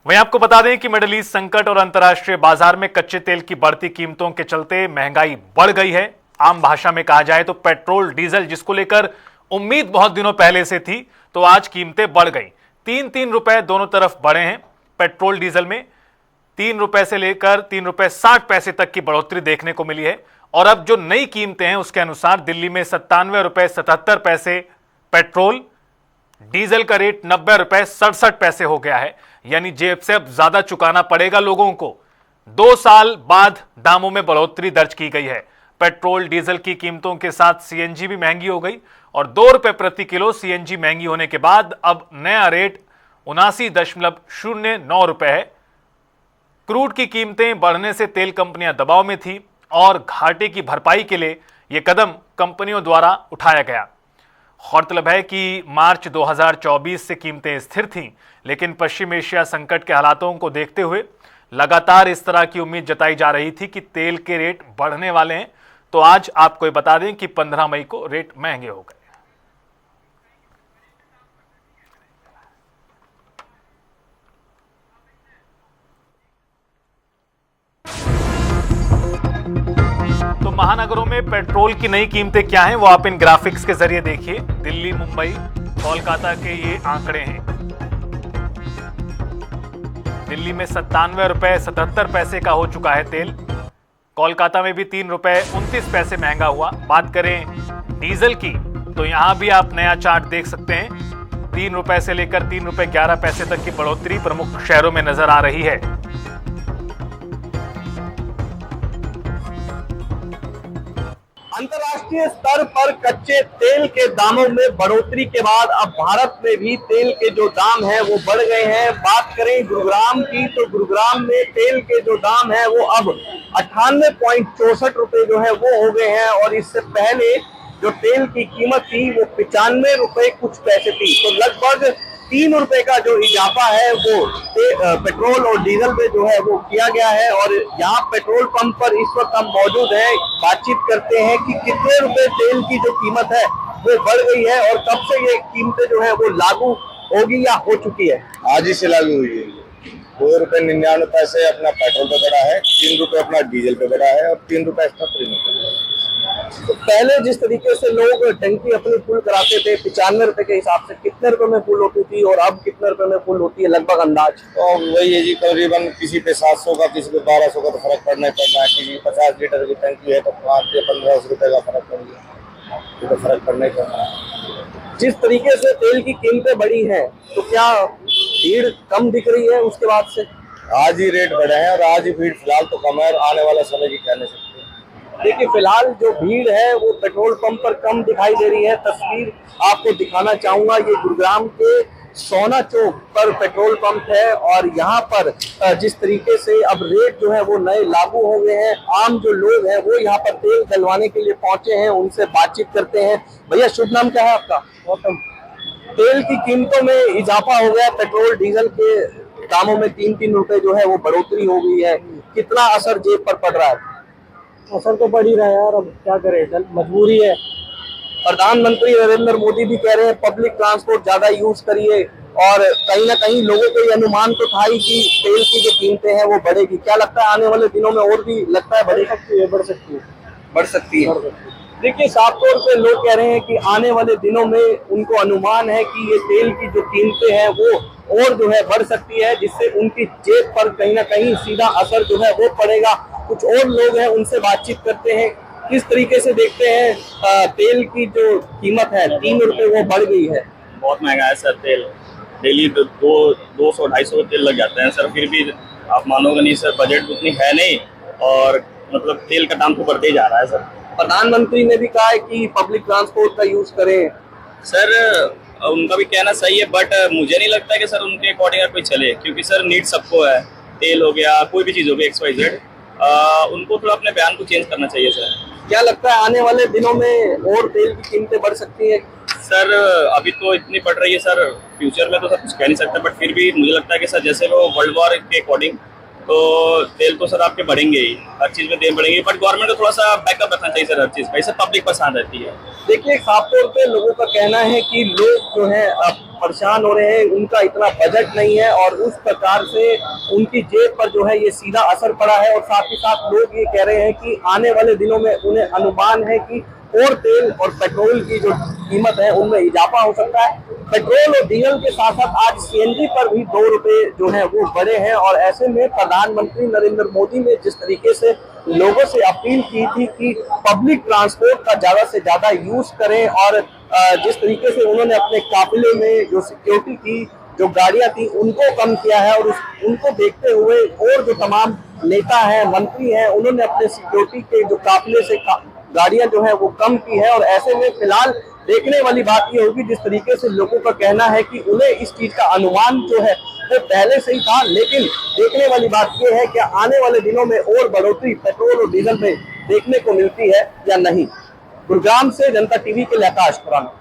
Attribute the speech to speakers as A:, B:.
A: वहीं आपको बता दें कि मिडिल ईस्ट संकट और अंतर्राष्ट्रीय बाजार में कच्चे तेल की बढ़ती कीमतों के चलते महंगाई बढ़ गई है। आम भाषा में कहा जाए तो पेट्रोल डीजल जिसको लेकर उम्मीद बहुत दिनों पहले से थी, तो आज कीमतें बढ़ गई। 3-3 रुपए दोनों तरफ बढ़े हैं। पेट्रोल डीजल में 3 रुपए से लेकर 3 रुपए 60 पैसे तक की बढ़ोतरी देखने को मिली है। और अब जो नई कीमतें हैं उसके अनुसार दिल्ली में 97 रुपए 77 पैसे पेट्रोल, डीजल का रेट 90 रुपए 67 पैसे हो गया है। यानी जेब से अब ज्यादा चुकाना पड़ेगा लोगों को। 2 साल बाद दामों में बढ़ोतरी दर्ज की गई है। पेट्रोल डीजल की कीमतों के साथ सीएनजी भी महंगी हो गई और 2 रुपए प्रति किलो सीएनजी महंगी होने के बाद अब नया रेट 79.09 रुपए है। क्रूड की कीमतें बढ़ने से तेल कंपनियां दबाव में थी और घाटे की भरपाई के लिए यह कदम कंपनियों द्वारा उठाया गया। गौरतलब है कि मार्च 2024 से कीमतें स्थिर थीं, लेकिन पश्चिम एशिया संकट के हालातों को देखते हुए लगातार इस तरह की उम्मीद जताई जा रही थी कि तेल के रेट बढ़ने वाले हैं। तो आज आपको ये बता दें कि 15 मई को रेट महंगे हो गए। तो महानगरों में पेट्रोल की नई कीमतें क्या हैं वो आप इन ग्राफिक्स के जरिए देखिए। दिल्ली, मुंबई, कोलकाता के ये आंकड़े हैं। दिल्ली में 97 रुपए 77 पैसे का हो चुका है तेल। कोलकाता में भी 3 रुपए 29 पैसे महंगा हुआ। बात करें डीजल की तो यहां भी आप नया चार्ट देख सकते हैं। 3 रुपए से लेकर 3 रुपए 11 पैसे तक की बढ़ोतरी प्रमुख शहरों में नजर आ रही है।
B: अंतर्राष्ट्रीय स्तर पर कच्चे तेल के दामों में बढ़ोतरी के बाद अब भारत में भी तेल के जो दाम हैं वो बढ़ गए हैं। बात करें गुरुग्राम की तो गुरुग्राम में तेल के जो दाम है वो अब 98.64 रुपए जो है वो हो गए हैं और इससे पहले जो तेल की कीमत थी वो 95 रुपए कुछ पैसे थी। तो लगभग 3 रुपए का जो इजाफा है वो पेट्रोल और डीजल पे जो है वो किया गया है। और यहाँ पेट्रोल पंप पर इस वक्त हम मौजूद हैं, बातचीत करते हैं कि कितने रुपए तेल की जो कीमत है वो बढ़ गई है और कब से ये कीमतें जो है वो लागू होगी या हो चुकी है।
C: आज ही से लागू हुई है। 2 रुपए 99 पैसे अपना पेट्रोल पे बढ़ा है, 3 रुपए अपना डीजल पे बढ़ा है और 3 रुपए एक्स्ट्रा प्रीमियम पे।
B: तो पहले जिस तरीके से लोग टंकी अपनी फुल कराते थे 95 रुपए के हिसाब से, कितने रुपए में फुल होती थी और अब कितने रुपए में फुल होती है लगभग अंदाज?
C: तो वही है जी, करीबन किसी पे 700 का, किसी पे 1200 का तो फर्क पड़ना ही पड़ना है। किसी 50 लीटर की टंकी है तो 5 या 1500 रुपए का फर्क पड़ गया, तो फर्क पड़ना ही पड़ना है।
B: जिस तरीके से तेल की कीमतें बढ़ी हैं तो क्या भीड़ कम दिख रही है उसके बाद से?
C: आज ही रेट बढ़े हैं और आज ही भीड़ फिलहाल तो कम है और आने वाला समय की कह नहीं सकते।
B: देखिए फिलहाल जो भीड़ है वो पेट्रोल पंप पर कम दिखाई दे रही है। तस्वीर आपको दिखाना चाहूंगा, ये गुरुग्राम के सोना चौक पर पेट्रोल पंप है और यहाँ पर जिस तरीके से अब रेट जो है वो नए लागू हो गए हैं। आम जो लोग हैं वो यहाँ पर तेल डलवाने के लिए पहुंचे हैं, उनसे बातचीत करते हैं। भैया शुभ नाम क्या है आपका? गौतम। तेल की कीमतों में इजाफा हो गया, पेट्रोल डीजल के दामों में 3-3 रुपए जो है वो बढ़ोतरी हो गई है। कितना असर जेब पर पड़ रहा है?
D: असर तो पड़ ही रहा है यार, अब क्या करें, मजबूरी है।
B: प्रधानमंत्री नरेंद्र मोदी भी कह रहे हैं पब्लिक ट्रांसपोर्ट ज्यादा यूज करिए और कहीं ना कहीं लोगों को ये अनुमान तो था ही कि तेल की जो कीमतें हैं वो बढ़ेगी। क्या लगता है आने वाले दिनों में और भी लगता है बढ़ सकती है?
D: बढ़ सकती है।
B: बढ़ सकती है। देखिए साफ तौर पे लोग कह रहे हैं कि आने वाले दिनों में उनको अनुमान है कि ये तेल की जो कीमतें हैं वो और जो है बढ़ सकती है, जिससे उनकी जेब पर कहीं ना कहीं सीधा असर जो है वो पड़ेगा। कुछ और लोग हैं, उनसे बातचीत करते हैं, किस तरीके से देखते हैं तेल की जो कीमत है 3 रुपए वो बढ़ गई है।
E: बहुत महंगा है सर तेल। डेली 200-250 तेल लग जाते हैं सर, फिर भी आप मानोगे नहीं सर, बजट उतनी है नहीं और मतलब तेल का दाम तो बढ़ते ही जा रहा है सर।
B: प्रधानमंत्री ने भी कहा है कि पब्लिक ट्रांसपोर्ट का यूज करें।
E: सर उनका भी कहना सही है, बट मुझे नहीं लगता कि सर उनके अकॉर्डिंग कोई चले, क्योंकि सर नीड सबको है। तेल हो गया, कोई भी चीज़ हो गई XYZ, उनको थोड़ा अपने बयान को चेंज करना चाहिए सर।
B: क्या लगता है आने वाले दिनों में और तेल की कीमतें बढ़ सकती है?
E: सर अभी तो इतनी बढ़ रही है सर, फ्यूचर में तो सर कुछ कह नहीं सकता, बट फिर भी मुझे लगता है कि सर जैसे वो वर्ल्ड वॉर के अकॉर्डिंग तो तेल तो सर आपके बढ़ेंगे ही, हर चीज़ में तेल बढ़ेंगे, बट गवर्नमेंट को थोड़ा सा बैकअप रखना चाहिए सर हर चीज़ का, इससे पब्लिक परेशान रहती है।
B: देखिए, साफ तौर पे लोगों का कहना है कि लोग जो है परेशान हो रहे हैं, उनका इतना बजट नहीं है और उस प्रकार से उनकी जेब पर जो है ये सीधा असर पड़ा है। और साथ ही साथ लोग ये कह रहे हैं कि आने वाले दिनों में उन्हें अनुमान है कि और तेल और पेट्रोल की जो कीमत है उनमें इजाफा हो सकता है। पेट्रोल और डीजल के साथ साथ आज सीएनजी पर भी 2 रुपए जो है वो बढ़े हैं। और ऐसे में प्रधानमंत्री नरेंद्र मोदी ने जिस तरीके से लोगों से अपील की थी कि पब्लिक ट्रांसपोर्ट का ज्यादा से ज्यादा यूज करें, और जिस तरीके से उन्होंने अपने काफिले में जो सिक्योरिटी की जो गाड़ियां थी उनको कम किया है, और उनको देखते हुए और जो तमाम नेता हैं, मंत्री हैं, उन्होंने अपने सिक्योरिटी के जो काफिले से गाड़ियां जो है वो कम की है। और ऐसे में फिलहाल देखने वाली बात ये होगी, जिस तरीके से लोगों का कहना है कि उन्हें इस चीज का अनुमान जो है वो पहले से ही था, लेकिन देखने वाली बात ये है कि आने वाले दिनों में और बढ़ोतरी पेट्रोल और डीजल में देखने को मिलती है या नहीं। गुरुग्राम से जनता टीवी के लिए आकाश खुराना।